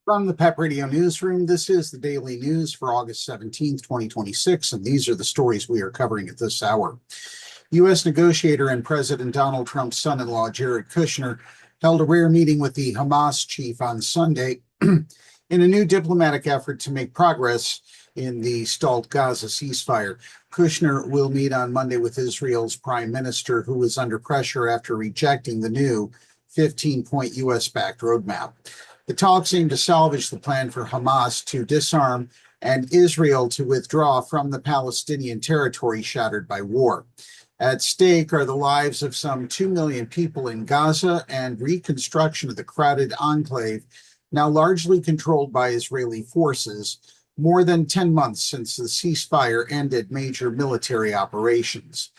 From the PEP Radio Newsroom, this is the daily news for August 17th, 2026, and these are the stories we are covering at this hour. U.S. negotiator and President Donald Trump's son-in-law, Jared Kushner, held a rare meeting with the Hamas chief on Sunday in a new diplomatic effort to make progress in the stalled Gaza ceasefire. Kushner will meet on Monday with Israel's prime minister, who is under pressure after rejecting the new 15-point U.S.-backed roadmap. The talks aim to salvage the plan for Hamas to disarm and Israel to withdraw from the Palestinian territory shattered by war. At stake are the lives of some 2 million people in Gaza and reconstruction of the crowded enclave, now largely controlled by Israeli forces, more than 10 months since the ceasefire ended major military operations.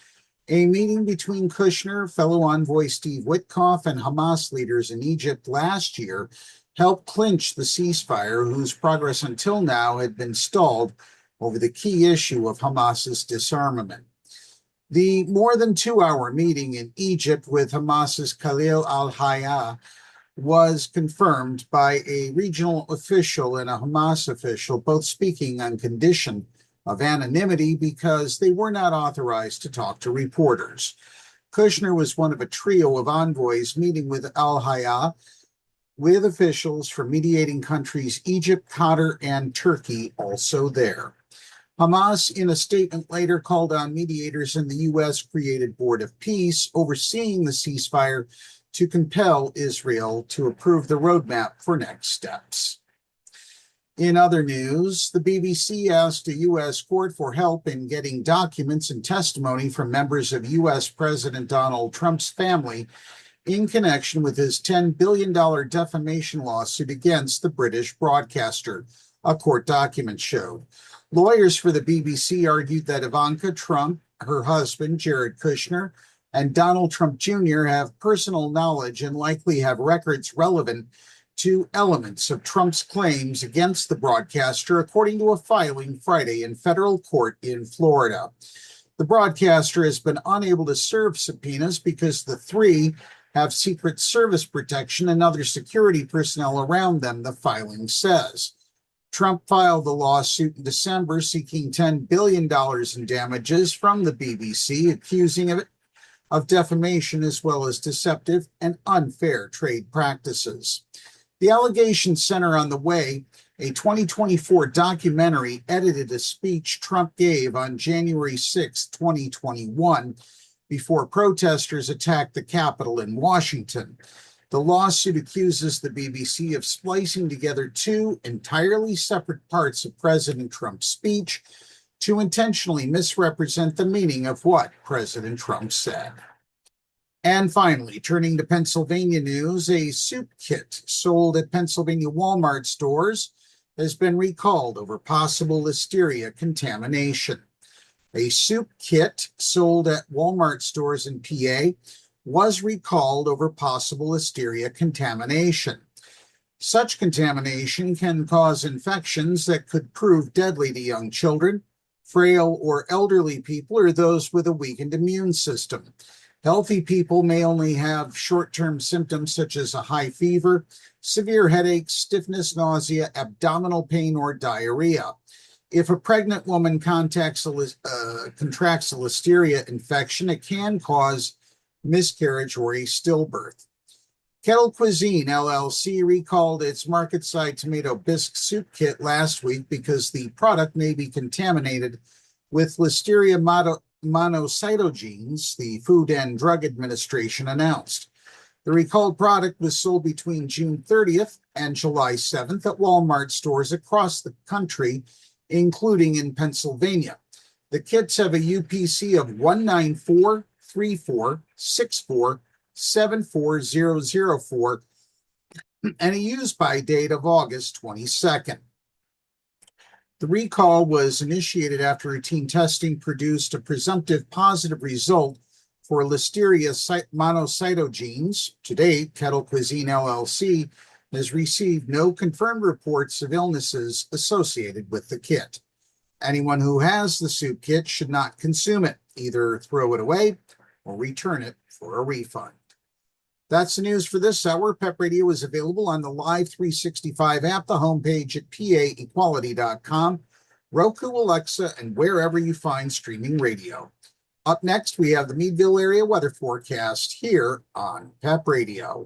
A meeting between Kushner, fellow envoy Steve Witkoff, and Hamas leaders in Egypt last year helped clinch the ceasefire, whose progress until now had been stalled over the key issue of Hamas's disarmament. The more than 2-hour meeting in Egypt with Hamas's Khalil al-Hayya was confirmed by a regional official and a Hamas official, both speaking on condition of anonymity because they were not authorized to talk to reporters. Kushner was one of a trio of envoys meeting with al-Hayya, with officials from mediating countries Egypt, Qatar, and Turkey also there. Hamas, in a statement later, called on mediators in the U.S.-created Board of Peace overseeing the ceasefire to compel Israel to approve the roadmap for next steps. In other news, the BBC asked a U.S. court for help in getting documents and testimony from members of U.S. President Donald Trump's family in connection with his $10 billion defamation lawsuit against the British broadcaster, a court document showed. Lawyers for the BBC argued that Ivanka Trump, her husband, Jared Kushner, and Donald Trump Jr. have personal knowledge and likely have records relevant to elements of Trump's claims against the broadcaster, according to a filing Friday in federal court in Florida. The broadcaster has been unable to serve subpoenas because the three have Secret Service protection and other security personnel around them, the filing says. Trump filed the lawsuit in December seeking $10 billion in damages from the BBC, accusing it of defamation as well as deceptive and unfair trade practices. The allegations center on the way a 2024 documentary edited a speech Trump gave on January 6, 2021, before protesters attacked the Capitol in Washington. The lawsuit accuses the BBC of splicing together two entirely separate parts of President Trump's speech to intentionally misrepresent the meaning of what President Trump said. And finally, turning to Pennsylvania news, a soup kit sold at Pennsylvania Walmart stores has been recalled over possible Listeria contamination. A soup kit sold at Walmart stores in PA was recalled over possible Listeria contamination. Such contamination can cause infections that could prove deadly to young children, frail or elderly people, or those with a weakened immune system. Healthy people may only have short-term symptoms such as a high fever, severe headaches, stiffness, nausea, abdominal pain, or diarrhea. If a pregnant woman contracts a Listeria infection, it can cause miscarriage or a stillbirth. Kettle Cuisine, LLC, recalled its market-side tomato bisque soup kit last week because the product may be contaminated with Listeria monocytogenes, the Food and Drug Administration announced. The recalled product was sold between June 30th and July 7th at Walmart stores across the country, including in Pennsylvania. The kits have a UPC of 1943464740004 and a use-by date of August 22nd. The recall was initiated after routine testing produced a presumptive positive result for Listeria monocytogenes. To date, Kettle Cuisine LLC has received no confirmed reports of illnesses associated with the kit. Anyone who has the soup kit should not consume it, either throw it away or return it for a refund. That's the news for this hour. PEP Radio is available on the Live 365 app, the homepage at paequality.com, Roku, Alexa, and wherever you find streaming radio. Up next, we have the Meadville area weather forecast here on PEP Radio.